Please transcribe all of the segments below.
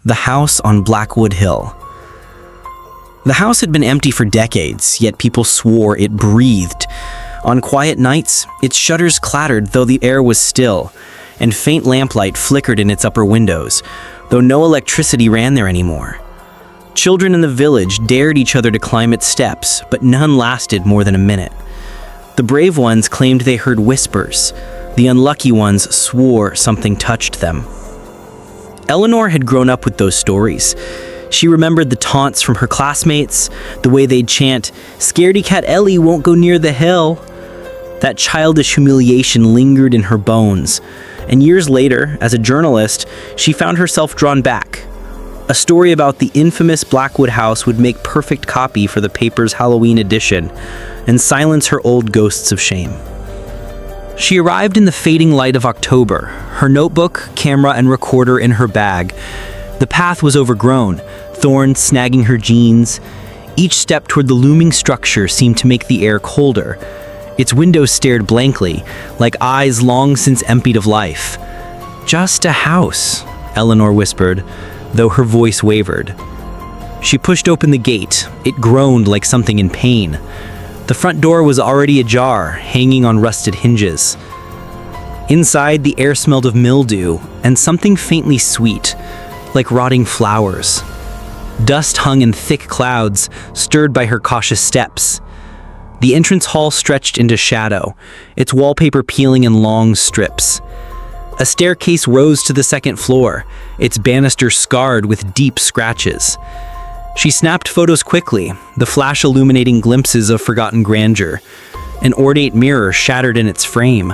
The house on Blackwood Hill. The house had been empty for decades, yet people swore it breathed. On quiet nights, its shutters clattered though the air was still, and faint lamplight flickered in its upper windows, though no electricity ran there anymore. Children in the village dared each other to climb its steps, but none lasted more than a minute. The brave ones claimed they heard whispers. The unlucky ones swore something touched them. Eleanor had grown up with those stories. She remembered the taunts from her classmates, the way they'd chant, "Scaredy cat Ellie won't go near the hill." That childish humiliation lingered in her bones, and years later, as a journalist, she found herself drawn back. A story about the infamous Blackwood house would make perfect copy for the paper's Halloween edition and silence her old ghosts of shame. She arrived in the fading light of October, her notebook, camera, and recorder in her bag. The path was overgrown, thorns snagging her jeans. Each step toward the looming structure seemed to make the air colder. Its windows stared blankly, like eyes long since emptied of life. "Just a house," Eleanor whispered, though her voice wavered. She pushed open the gate. It groaned like something in pain. The front door was already ajar, hanging on rusted hinges. Inside, the air smelled of mildew and something faintly sweet, like rotting flowers. Dust hung in thick clouds, stirred by her cautious steps. The entrance hall stretched into shadow, its wallpaper peeling in long strips. A staircase rose to the second floor, its banister scarred with deep scratches. She snapped photos quickly, the flash illuminating glimpses of forgotten grandeur. An ornate mirror shattered in its frame,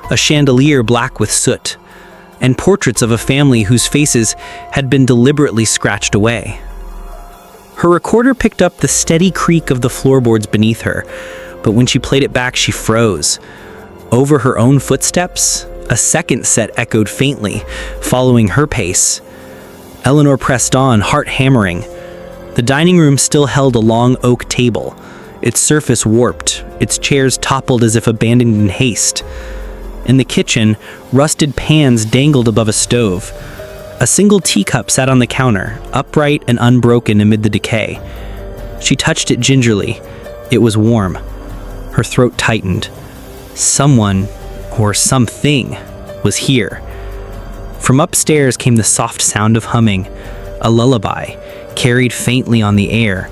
a chandelier black with soot, and portraits of a family whose faces had been deliberately scratched away. Her recorder picked up the steady creak of the floorboards beneath her, but when she played it back, she froze. Over her own footsteps, a second set echoed faintly, following her pace. Eleanor pressed on, heart hammering. The dining room still held a long oak table, its surface warped, its chairs toppled as if abandoned in haste. In the kitchen, rusted pans dangled above a stove. A single teacup sat on the counter, upright and unbroken amid the decay. She touched it gingerly. It was warm. Her throat tightened. Someone, or something, was here. From upstairs came the soft sound of humming, a lullaby, carried faintly on the air.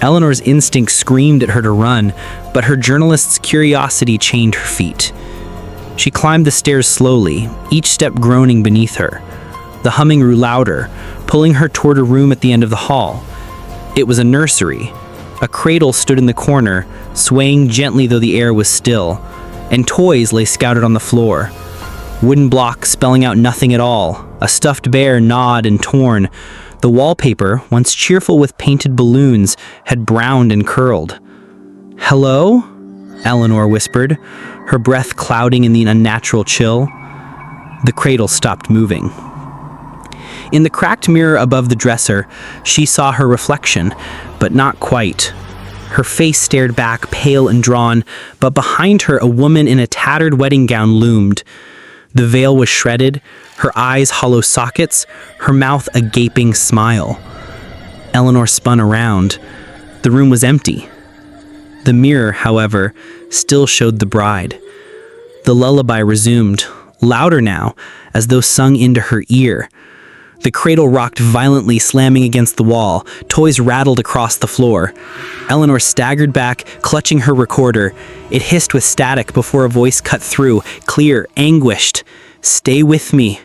Eleanor's instinct screamed at her to run, but her journalist's curiosity chained her feet. She climbed the stairs slowly, each step groaning beneath her. The humming grew louder, pulling her toward a room at the end of the hall. It was a nursery. A cradle stood in the corner, swaying gently though the air was still, and toys lay scattered on the floor. Wooden blocks spelling out nothing at all, a stuffed bear gnawed and torn. The wallpaper, once cheerful with painted balloons, had browned and curled. "Hello?" Eleanor whispered, her breath clouding in the unnatural chill. The cradle stopped moving. In the cracked mirror above the dresser, she saw her reflection, but not quite. Her face stared back, pale and drawn, but behind her a woman in a tattered wedding gown loomed. The veil was shredded, her eyes hollow sockets, her mouth a gaping smile. Eleanor spun around. The room was empty. The mirror, however, still showed the bride. The lullaby resumed, louder now, as though sung into her ear. The cradle rocked violently, slamming against the wall. Toys rattled across the floor. Eleanor staggered back, clutching her recorder. It hissed with static before a voice cut through, clear, anguished. "Stay with me."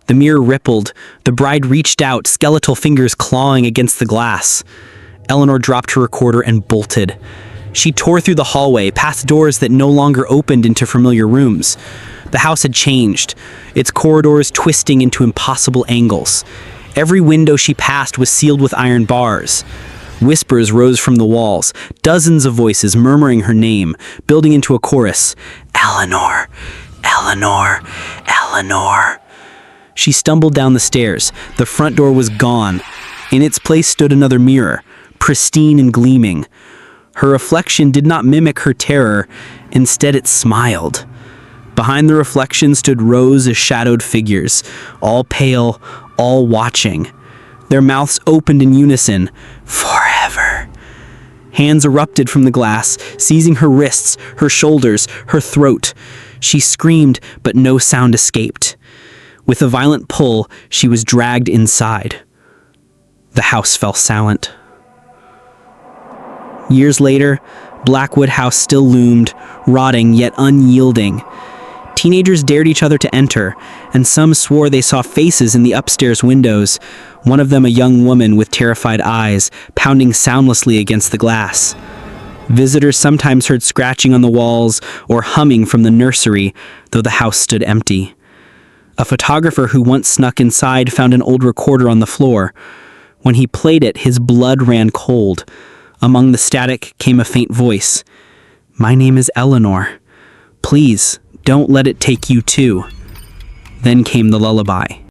The mirror rippled. The bride reached out, skeletal fingers clawing against the glass. Eleanor dropped her recorder and bolted. She tore through the hallway, past doors that no longer opened into familiar rooms. The house had changed, its corridors twisting into impossible angles. Every window she passed was sealed with iron bars. Whispers rose from the walls, dozens of voices murmuring her name, building into a chorus. "Eleanor, Eleanor, Eleanor." She stumbled down the stairs. The front door was gone. In its place stood another mirror, pristine and gleaming. Her reflection did not mimic her terror. Instead, it smiled. Behind the reflection stood rows of shadowed figures, all pale, all watching. Their mouths opened in unison. Forever. Hands erupted from the glass, seizing her wrists, her shoulders, her throat. She screamed, but no sound escaped. With a violent pull, she was dragged inside. The house fell silent. Years later, Blackwood House still loomed, rotting yet unyielding. Teenagers dared each other to enter, and some swore they saw faces in the upstairs windows, one of them a young woman with terrified eyes, pounding soundlessly against the glass. Visitors sometimes heard scratching on the walls or humming from the nursery, though the house stood empty. A photographer who once snuck inside found an old recorder on the floor. When he played it, his blood ran cold. Among the static came a faint voice. "My name is Eleanor. Please, don't let it take you too." Then came the lullaby.